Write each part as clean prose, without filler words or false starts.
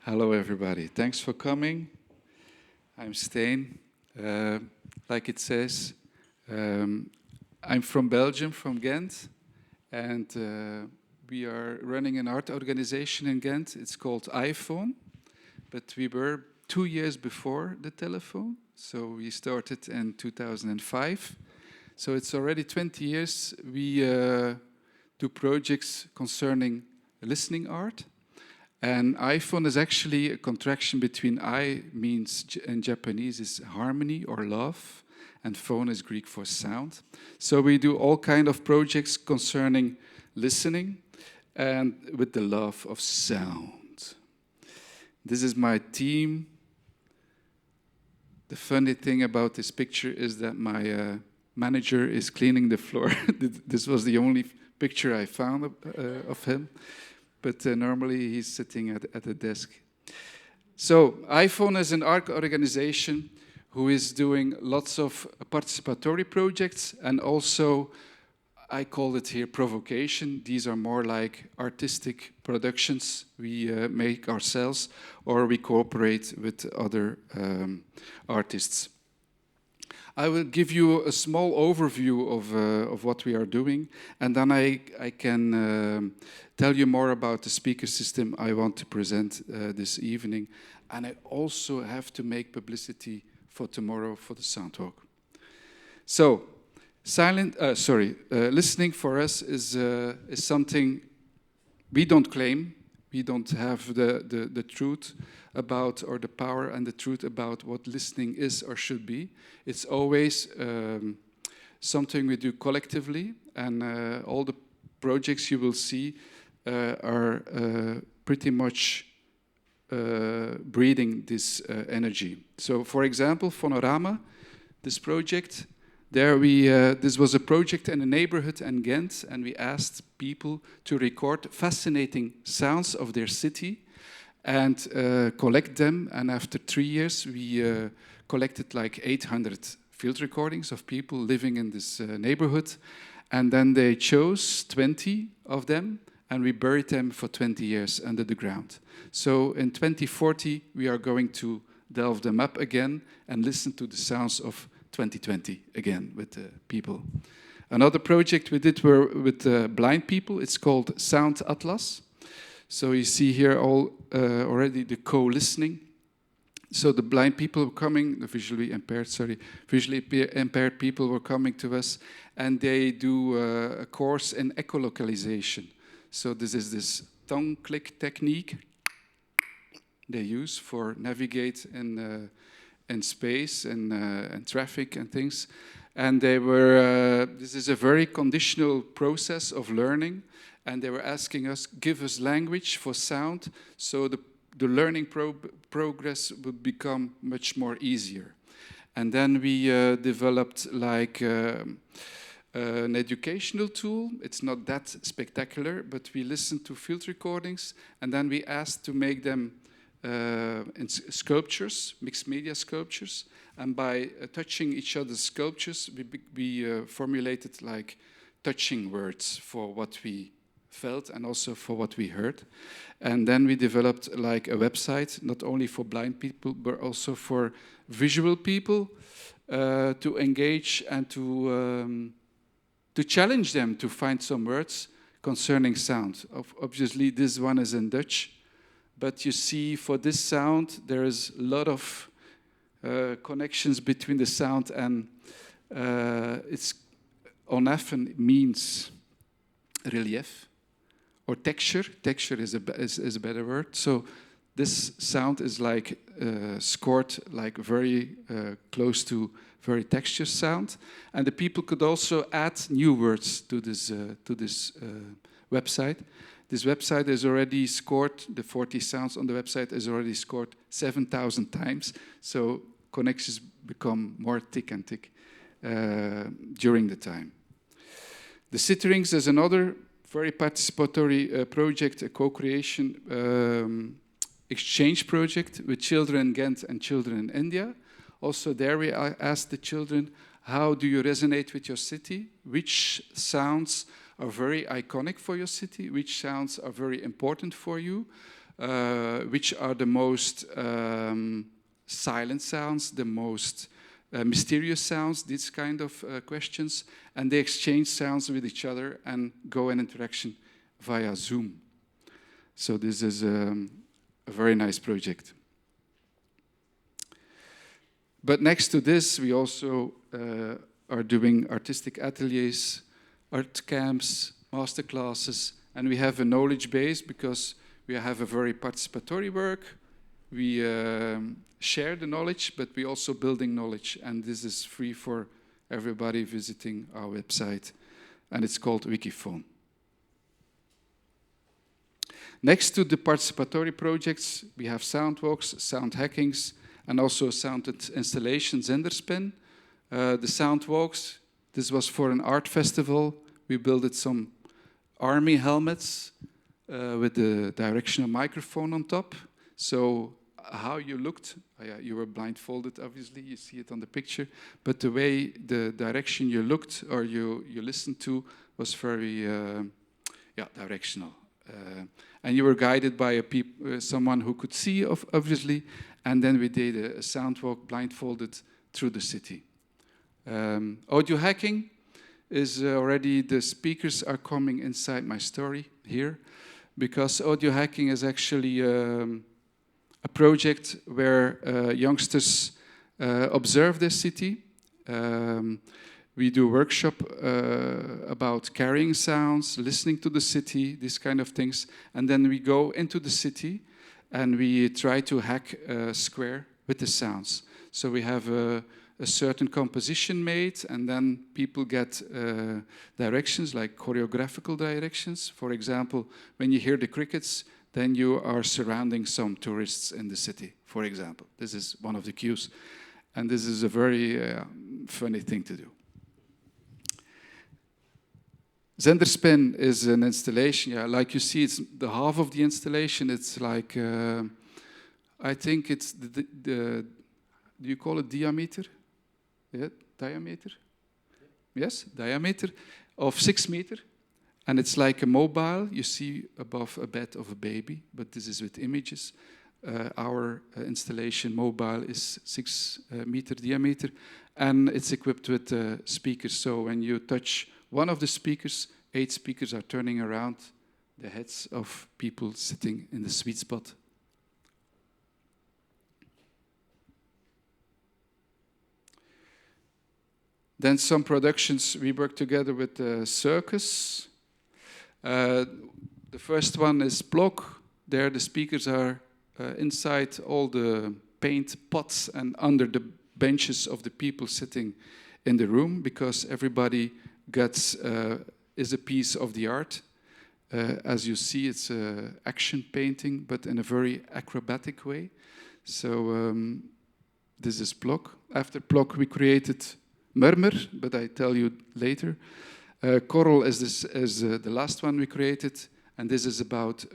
Hello, everybody. Thanks for coming. I'm Stijn. Like it says, I'm from Belgium, from Ghent, and we are running an art organization in Ghent. It's called Aifoon, but we were 2 years before the telephone, so we started in 2005. So it's already 20 years we do projects concerning listening art. And Aifoon is actually a contraction between I means in Japanese is harmony or love, and phone is Greek for sound. So we do all kind of projects concerning listening and with the love of sound. This is my team. The funny thing about this picture is that my manager is cleaning the floor. This was the only picture I found of him. But normally he's sitting at a desk. So Aifoon is an art organization who is doing lots of participatory projects, and also I call it here provocation. These are more like artistic productions we make ourselves, or we cooperate with other artists. I will give you a small overview of what we are doing, and then I can tell you more about the speaker system I want to present this evening. And I also have to make publicity for tomorrow for the soundwalk. So, listening for us is something we don't claim. We don't have the truth about, or the power and the truth about what listening is or should be. It's always something we do collectively, and all the projects you will see are pretty much breathing this energy. So, for example, Phonorama, this project, this was a project in a neighborhood in Ghent, and we asked people to record fascinating sounds of their city and collect them. And after 3 years, we collected like 800 field recordings of people living in this neighborhood. And then they chose 20 of them, and we buried them for 20 years under the ground. So in 2040, we are going to delve them up again and listen to the sounds of 2020 again with the people. Another project we did were with blind people. It's called Sound Atlas. So you see here already the co-listening. So the blind people were coming, the visually impaired people were coming to us, and they do a course in echolocalization. So this is this tongue click technique they use for navigate in space and traffic and things. And they were, this is a very conditional process of learning, and they were asking us, give us language for sound, so the learning progress would become much more easier. And then we developed like an educational tool. It's not that spectacular, but we listened to field recordings, and then we asked to make them in sculptures, mixed media sculptures, and by touching each other's sculptures, we formulated like touching words for what we felt and also for what we heard. And then we developed like a website, not only for blind people, but also for visual people, to engage and to challenge them to find some words concerning sound. Obviously, this one is in Dutch, but you see for this sound, there is a lot of connections between the sound and it's onafen means relief or texture. Texture is a better word. So this sound is like scored like very close to very texture sound, and the people could also add new words to this website. This website is already scored, the 40 sounds on the website is already scored 7,000 times, so connections become more thick and thick during the time. The Citterings is another very participatory project, a co-creation exchange project with children in Ghent and children in India. Also there we asked the children, how do you resonate with your city? Which sounds are very iconic for your city? Which sounds are very important for you? which are the most silent sounds, the most mysterious sounds, these kind of questions, and they exchange sounds with each other and go in interaction via Zoom. So this is a very nice project. But next to this, we also are doing artistic ateliers, art camps, master classes, and we have a knowledge base because we have a very participatory work. We share the knowledge, but we also building knowledge, and this is free for everybody visiting our website, and it's called Wikiphone. Next to the participatory projects, we have soundwalks, sound hackings, and also sound installations, Zenderspin. The soundwalks, this was for an art festival. We built some army helmets with the directional microphone on top. So how you looked, you were blindfolded, obviously, you see it on the picture, but the way, the direction you looked or you listened to was very directional. And you were guided by someone who could see, obviously, and then we did a sound walk blindfolded through the city. Audio hacking is already, the speakers are coming inside my story here, because audio hacking is actually a project where youngsters observe the city. We do workshop about carrying sounds, listening to the city, these kind of things. And then we go into the city and we try to hack a square with the sounds. So we have a certain composition made, and then people get directions, like choreographical directions. For example, when you hear the crickets, then you are surrounding some tourists in the city, for example. This is one of the cues. And this is a very funny thing to do. Zenderspin is an installation, like you see, it's the half of the installation. It's like, I think it's do you call it diameter? Yeah, diameter? Yes, diameter of 6 meters. And it's like a mobile you see above a bed of a baby, but this is with images. Our installation mobile is 6 meter diameter, and it's equipped with speakers. So when you touch one of the speakers, 8 speakers are turning around the heads of people sitting in the sweet spot. Then some productions, we work together with the circus. The first one is Block. There the speakers are inside all the paint pots and under the benches of the people sitting in the room, because everybody gets is a piece of the art. As you see, it's action painting, but in a very acrobatic way. So this is Block. After Block, we created Murmur, but I tell you later. Coral is the last one we created, and this is about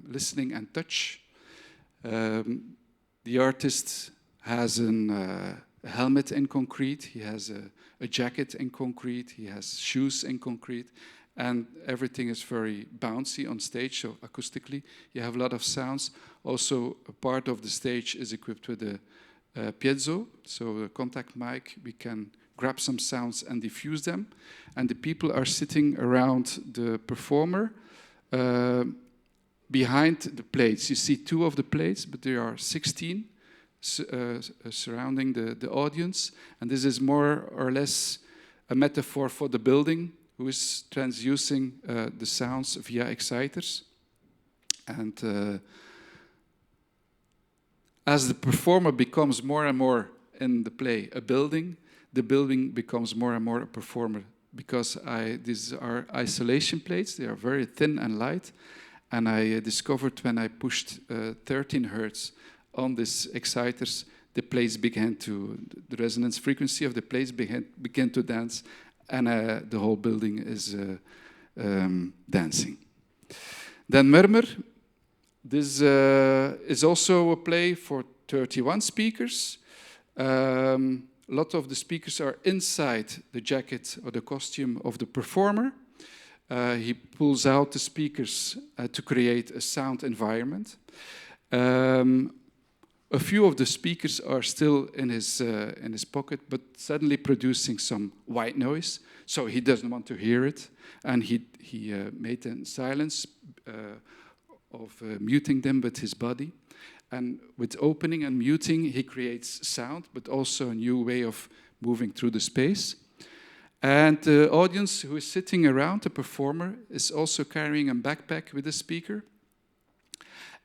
listening and touch. The artist has a helmet in concrete, he has a jacket in concrete, he has shoes in concrete, and everything is very bouncy on stage, so acoustically you have a lot of sounds. Also, a part of the stage is equipped with a piezo, so a contact mic. We can grab some sounds and diffuse them, and the people are sitting around the performer behind the plates. You see 2 of the plates, but there are 16 surrounding the audience, and this is more or less a metaphor for the building, who is transducing the sounds via exciters. And as the performer becomes more and more in the play a building, the building becomes more and more a performer, because these are isolation plates. They are very thin and light, and I discovered when I pushed 13 hertz on these exciters, the resonance frequency of the plates began to dance, and the whole building is dancing. Then Murmur. This is also a play for 31 speakers. A lot of the speakers are inside the jacket or the costume of the performer. He pulls out the speakers to create a sound environment. A few of the speakers are still in his pocket, but suddenly producing some white noise, so he doesn't want to hear it, and he made a silence of muting them with his body. And with opening and muting, he creates sound, but also a new way of moving through the space. And the audience who is sitting around the performer is also carrying a backpack with a speaker.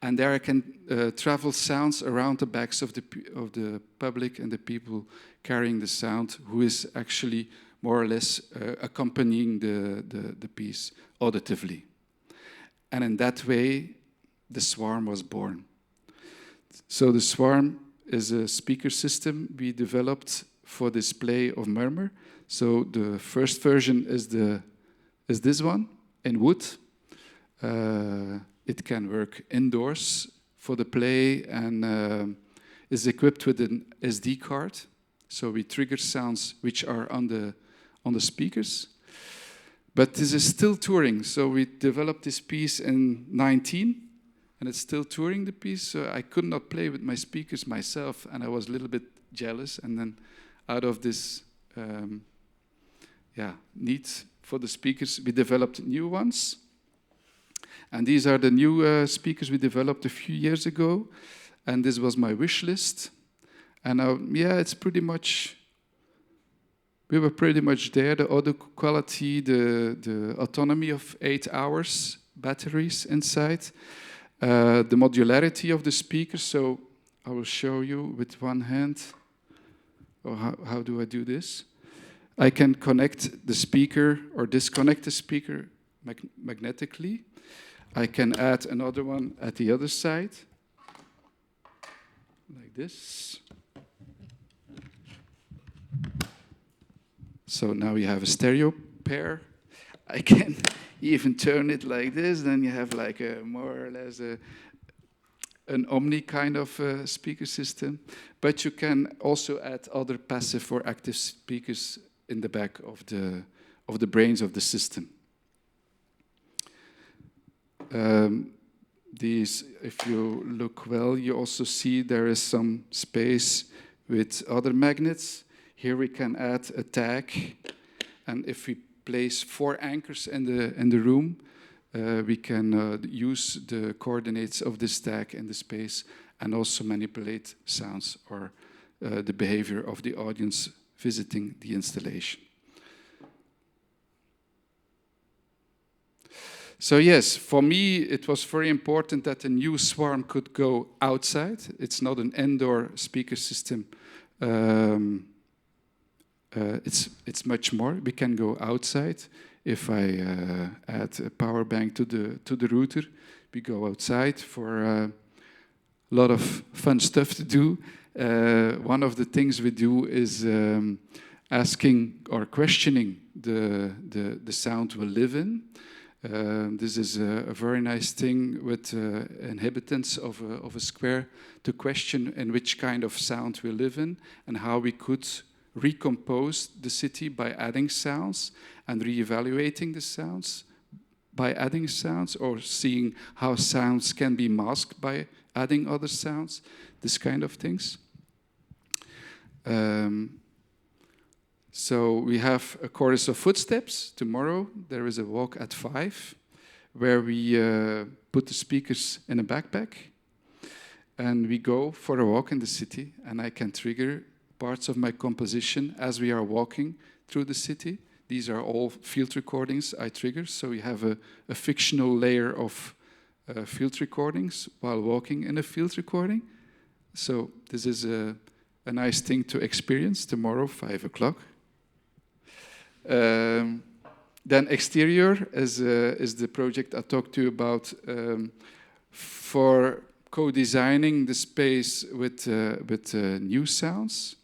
And there I can travel sounds around the backs of the public and the people carrying the sound, who is actually more or less accompanying the piece auditively. And in that way, the Swarm was born. So the Swarm is a speaker system we developed for display of murmur. So the first version is this one in wood. It can work indoors for the play and is equipped with an SD card. So we trigger sounds which are on the speakers. But this is still touring. So we developed this piece in 2019, and it's still touring, the piece. So I could not play with my speakers myself, and I was a little bit jealous. And then out of this need for the speakers, we developed new ones. And these are the new speakers we developed a few years ago. And this was my wish list. And it's pretty much, we were pretty much there. The audio quality, the autonomy of 8 hours, batteries inside, the modularity of the speakers. So I will show you with one hand. Or how do I do this? I can connect the speaker or disconnect the speaker magnetically. I can add another one at the other side, like this. So now you have a stereo pair. I can even turn it like this. Then you have like a more or less an omni kind of speaker system. But you can also add other passive or active speakers in the back of the brains of the system. These, if you look well, you also see there is some space with other magnets. Here we can add a tag, and if we place 4 anchors in the room, we can use the coordinates of this tag in the space and also manipulate sounds or the behavior of the audience visiting the installation. So yes, for me, it was very important that the new Swarm could go outside. It's not an indoor speaker system. It's much more. We can go outside. If I add a power bank to the router, we go outside for a lot of fun stuff to do. One of the things we do is asking or questioning the sound we live in. This is a very nice thing with inhabitants of a square to question in which kind of sound we live in and how we could recompose the city by adding sounds and reevaluating the sounds by adding sounds, or seeing how sounds can be masked by adding other sounds, this kind of things. So we have a chorus of footsteps. Tomorrow there is a walk at 5 where we put the speakers in a backpack and we go for a walk in the city, and I can trigger parts of my composition as we are walking through the city. These are all field recordings I trigger, so we have a fictional layer of field recordings while walking in a field recording. So this is a nice thing to experience tomorrow, 5 o'clock. Then exterior is the project I talked to you about for co-designing the space with new sounds.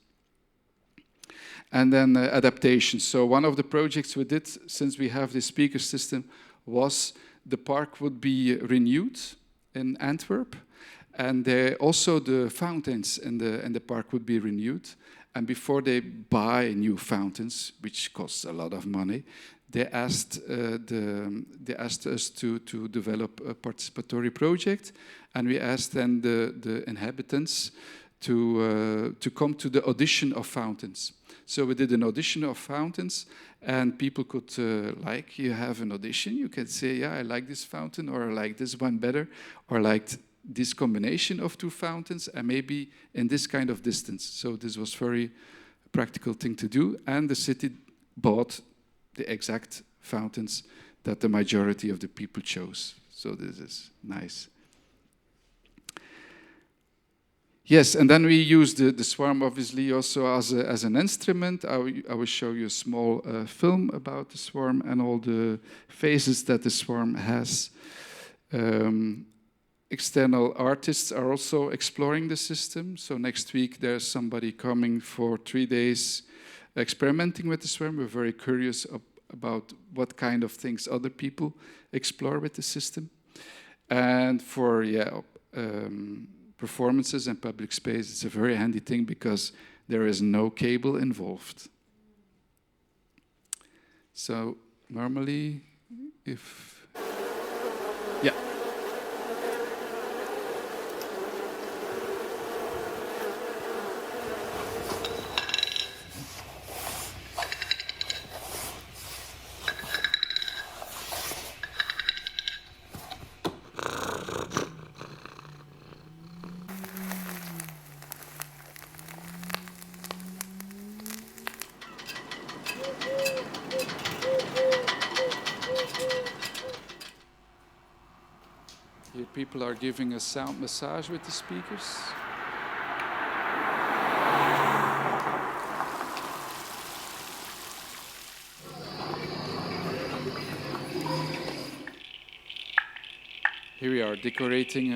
And then adaptation. So one of the projects we did, since we have this speaker system, was the park would be renewed in Antwerp, and also the fountains in the park would be renewed. And before they buy new fountains, which costs a lot of money, they asked us to develop a participatory project, and we asked then the inhabitants to come to the audition of fountains. So we did an audition of fountains, and people could, like you have an audition, you can say, yeah, I like this fountain, or I like this one better, or I liked this combination of two fountains, and maybe in this kind of distance. So this was very practical thing to do, and the city bought the exact fountains that the majority of the people chose. So this is nice. Yes, and then we use the swarm obviously also as an instrument. I will show you a small film about the swarm and all the phases that the swarm has. External artists are also exploring the system. So next week there's somebody coming for 3 days experimenting with the swarm. We're very curious about what kind of things other people explore with the system. And for performances and public space, it's a very handy thing because there is no cable involved. So normally, here people are giving a sound massage with the speakers. Here we are decorating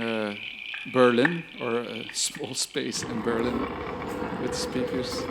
Berlin, or a small space in Berlin with speakers.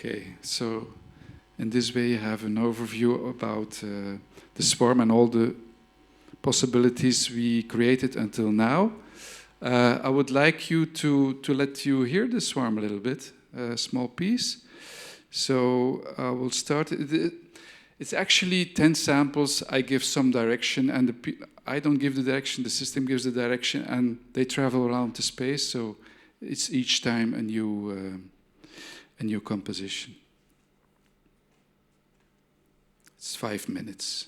Okay, so in this way you have an overview about the swarm and all the possibilities we created until now. I would like you to let you hear the swarm a little bit, a small piece. So I will start. It's actually 10 samples. I give some direction, and I don't give the direction. The system gives the direction, and they travel around the space. So it's each time a new composition. It's 5 minutes.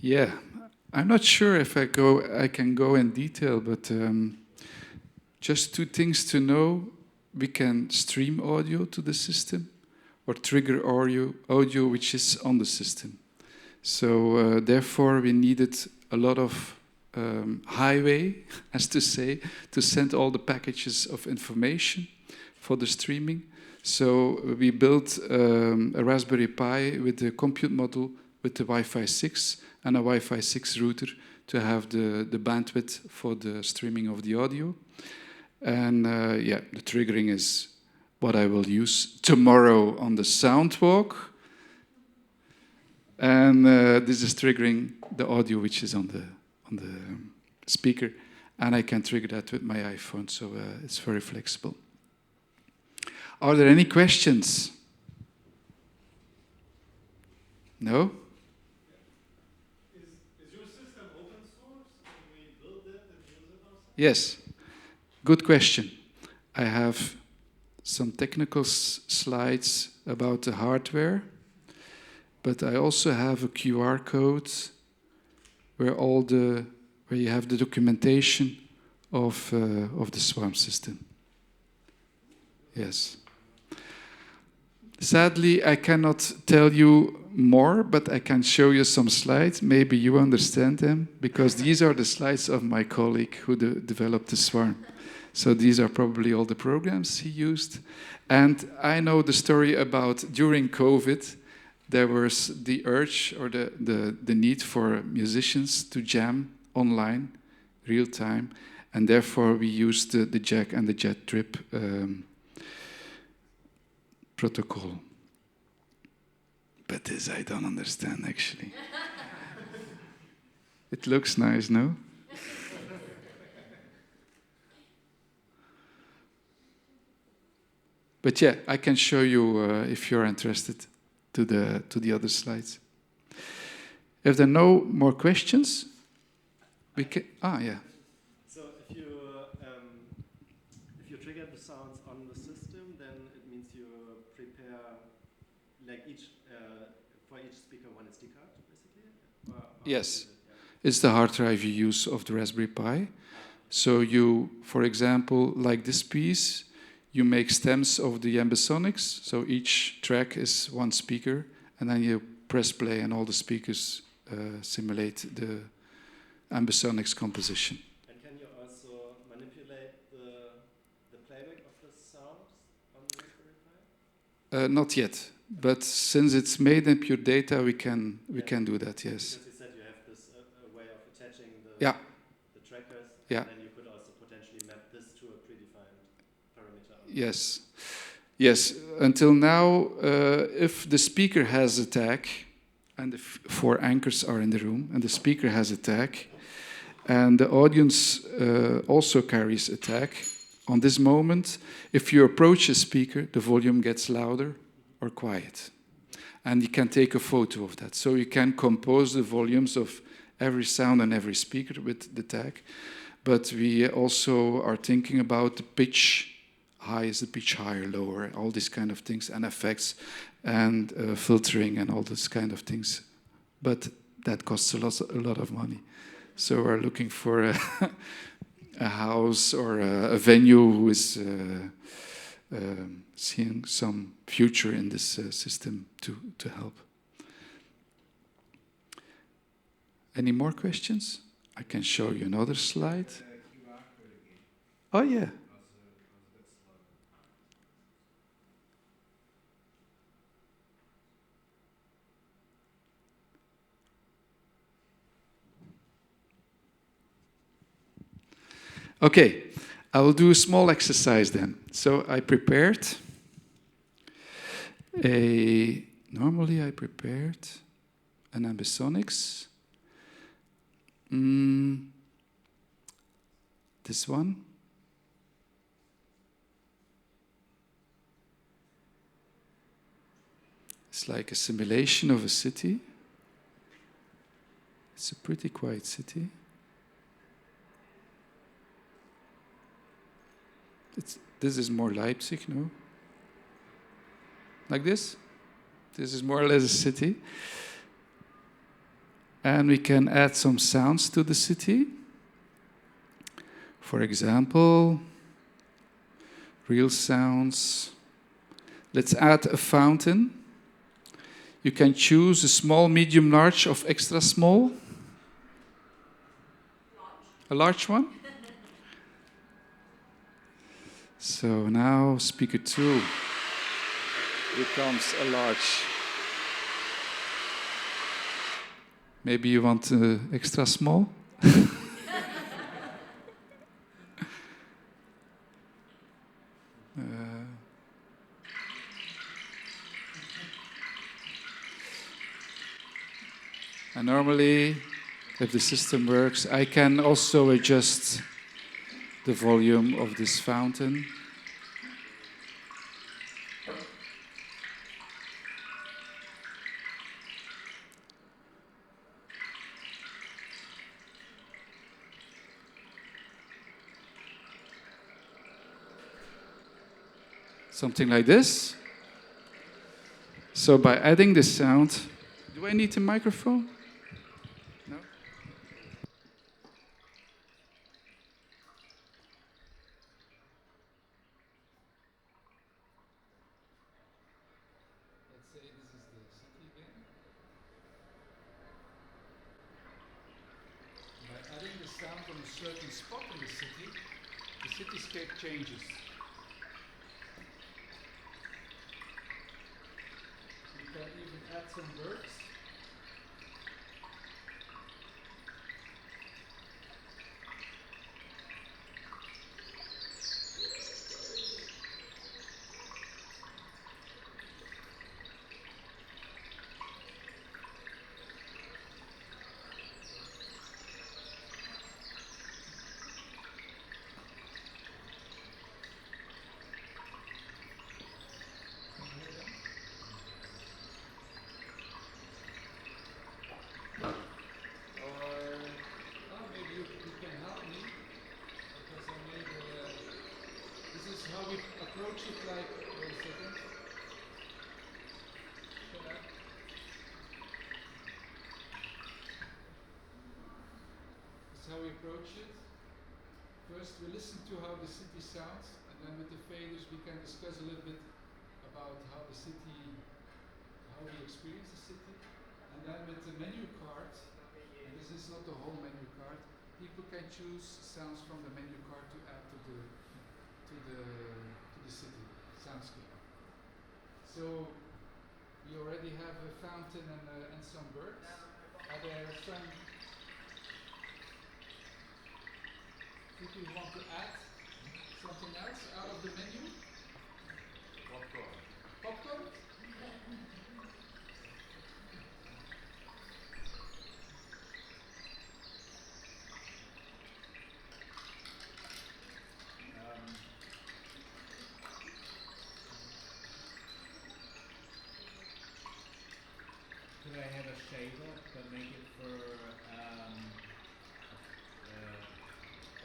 Yeah, I'm not sure if I can go in detail, but just two things to know. We can stream audio to the system or trigger audio which is on the system. So therefore we needed a lot of highway, as to say, to send all the packages of information for the streaming. So we built a Raspberry Pi with a compute model with the Wi-Fi 6 and a Wi-Fi 6 router to have the bandwidth for the streaming of the audio. And yeah, the triggering is what I will use tomorrow on the soundwalk. And this is triggering the audio which is on the speaker. And I can trigger that with my iPhone, so it's very flexible. Are there any questions? No? Is your system open source? Can we build it and use it ourselves? Yes. Good question. I have some technical slides about the hardware, but I also have a QR code where you have the documentation of the swarm system. Yes. Sadly, I cannot tell you more, but I can show you some slides. Maybe you understand them, because these are the slides of my colleague who developed the swarm. So these are probably all the programs he used. And I know the story about during COVID, there was the urge or the need for musicians to jam online, real time. And therefore we used the jack and the jet trip protocol. But this I don't understand, actually. It looks nice, no? But yeah, I can show you, if you're interested, to the other slides. If there are no more questions, we can... yeah. So if you trigger the sounds on the system, then it means you prepare like for each speaker one SD card, basically? Yes. It's the hard drive you use of the Raspberry Pi. So you, for example, like this piece, you make stems of the ambisonics. So each track is one speaker, and then you press play, and all the speakers simulate the ambisonics composition. And can you also manipulate the playback of the sounds on the Raspberry Pi? Not yet, but since it's made in pure data, we can do that. Yes. Because you said you have this way of attaching the trackers, yeah. And then you could also potentially map this to a predefined parameter. Yes. Yes. Until now, if the speaker has a tag, and the 4 anchors are in the room, and the speaker has a tag, and the audience also carries a tag, on this moment, if you approach a speaker, the volume gets louder or quiet. And you can take a photo of that. So you can compose the volumes of every sound and every speaker with the tag. But we also are thinking about the pitch. High is the pitch higher, lower, all these kind of things, and effects, and filtering, and all these kind of things. But that costs a lot of money. So we're looking for a house or a venue who is seeing some future in this system to help. Any more questions? I can show you another slide. Oh, yeah. Okay, I will do a small exercise then. So I prepared normally I prepared an ambisonics. This one. It's like a simulation of a city. It's a pretty quiet city. This is more Leipzig, no? Like this? This is more or less a city. And we can add some sounds to the city. For example, real sounds. Let's add a fountain. You can choose a small, medium, large, or extra small. A large one? So now speaker 2 becomes a large. Maybe you want extra small? And normally, if the system works, I can also adjust the volume of this fountain. Something like this. So by adding this sound, do I need a microphone? No? Let's say this is the city again. By adding the sound on a certain spot in the cityscape changes. You can even add some birds. Approach it like, wait a second. Shut up. This is how we approach it. First, we listen to how the city sounds, and then with the faders, we can discuss a little bit about how the city, how we experience the city. And then with the menu card, and this is not the whole menu card, people can choose sounds from the menu card to add to the city soundscape. So we already have a fountain and some birds. Are there some people who want to add something else out of the menu? Popcorn. Popcorn? Could I have a shaver but make it for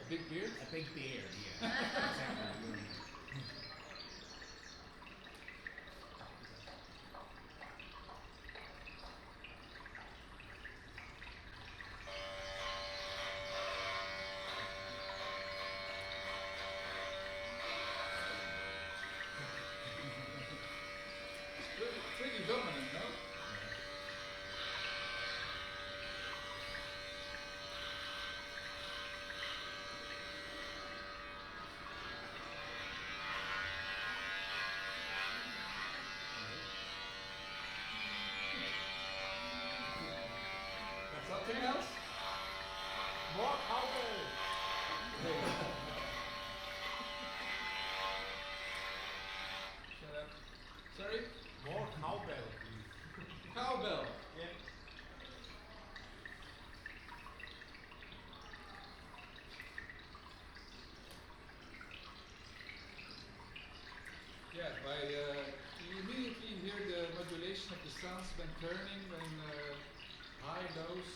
A big beard? a big beard? Yeah. Exactly. Pretty dominant, no? Something else? More cowbell. Shut up. Sorry? More cowbell, please. Cowbell. Yeah. Yeah, you immediately hear the modulation of the sounds when turning, when high, lows.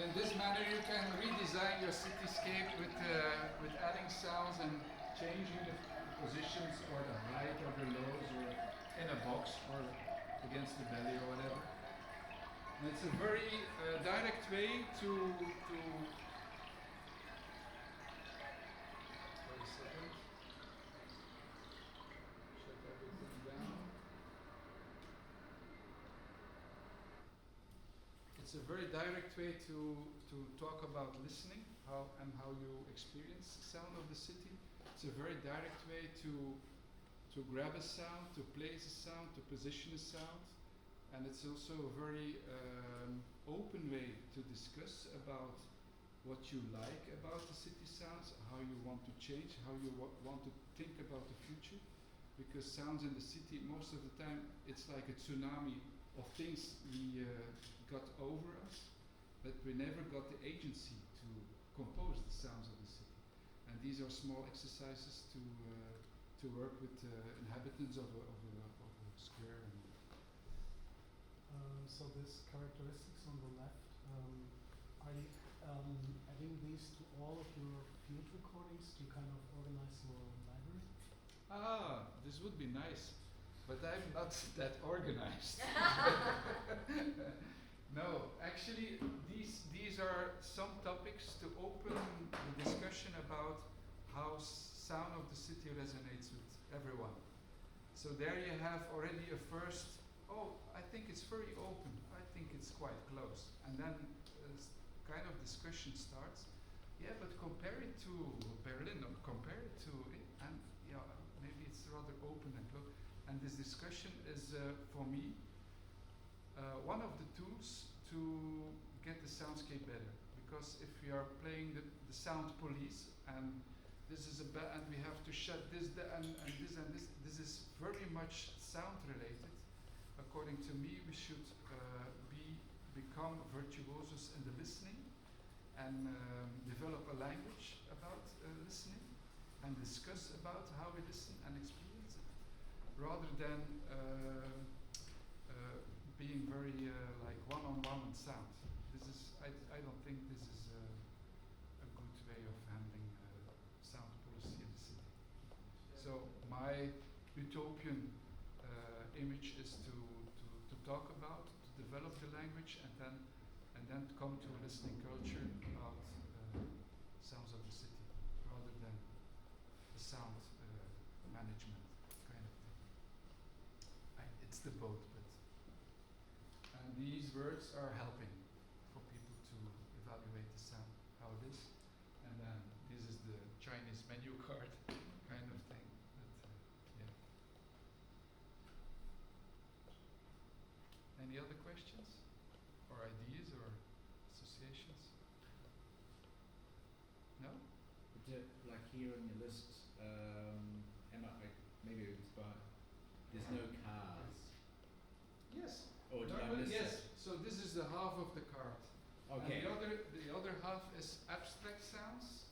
And in this manner you can redesign your cityscape with adding sounds and changing the positions or the height or the lows or in a box or against the belly or whatever. And it's a very direct way to wait a second. Shut everything down. It's a very direct way to talk about listening, how you experience the sound of the city. It's a very direct way to grab a sound, to place a sound, to position a sound, and it's also a very open way to discuss about what you like about the city sounds, how you want to change, how you want to think about the future, because sounds in the city most of the time it's like a tsunami of things we got over us, but we never got the agency to compose the sounds of the city. And these are small exercises to work with inhabitants of a square. So these characteristics on the left, are you adding these to all of your field recordings to kind of organize your library? Ah, this would be nice, but I'm not that organized. No, actually, these are some topics to open the discussion about how sound of the city resonates with everyone. So there you have already a first, I think it's very open, I think it's quite close. And then kind of discussion starts. Yeah, but compare it to Berlin, or compare it to, and yeah, maybe it's rather open and closed. And this discussion is, for me, one of the tools to get the soundscape better. Because if we are playing the sound police, and this is and we have to shut this, and this and this, this is very much sound related. According to me, we should become virtuosos in the listening and develop a language about listening and discuss about how we listen and experience it, rather than being very like one-on-one in sound. This is, I don't think this is a good way of handling sound policy in the city. So my utopian image is to talk about, to develop the language, and then to come to a listening culture about sounds of the city, rather than the sound management kind of thing. It's the both, and these words are helping for people to evaluate the sound, how it is, and then this is the Chinese menu card kind of thing. Yeah. Any other questions, or ideas, or associations? No? Like here on your list, Emma, maybe it's by, there's no cars. Yes. Or did I miss yes. that? So this is the half of the card. Okay. And the other half is abstract sounds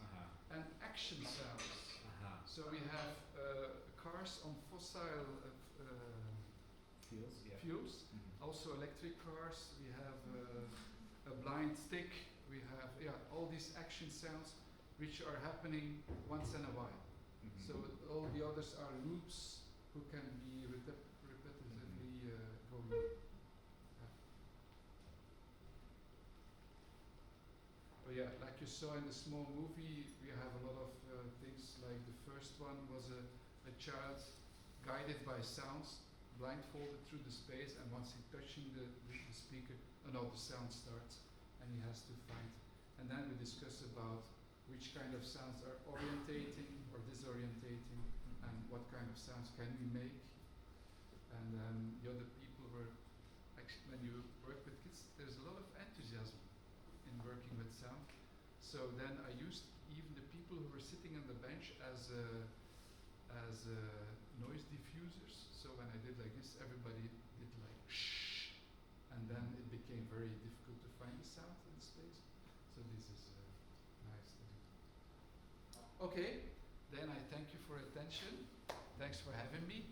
and action sounds. So we have cars on fossil Fuels, yeah. fuels, also electric cars. We have a blind stick. We have all these action sounds which are happening once in a while. So all the others are loops who can be repetitively going. But yeah, like you saw in the small movie, we have a lot of things. Like the first one was a child guided by sounds, blindfolded through the space, and once he's touching the speaker, another sound starts, and he has to find. And then we discuss about which kind of sounds are orientating or disorientating, and what kind of sounds can we make. And then the other people were, actually, when you work with kids, there's a lot of enthusiasm in working with sound. So then I used even the people who were sitting on the bench as noise diffusers. So when I did like this, everybody did like shh, and then it became very difficult to find the sound in the space. So this is nice to do. Okay, then I thank you for attention. Thanks for having me.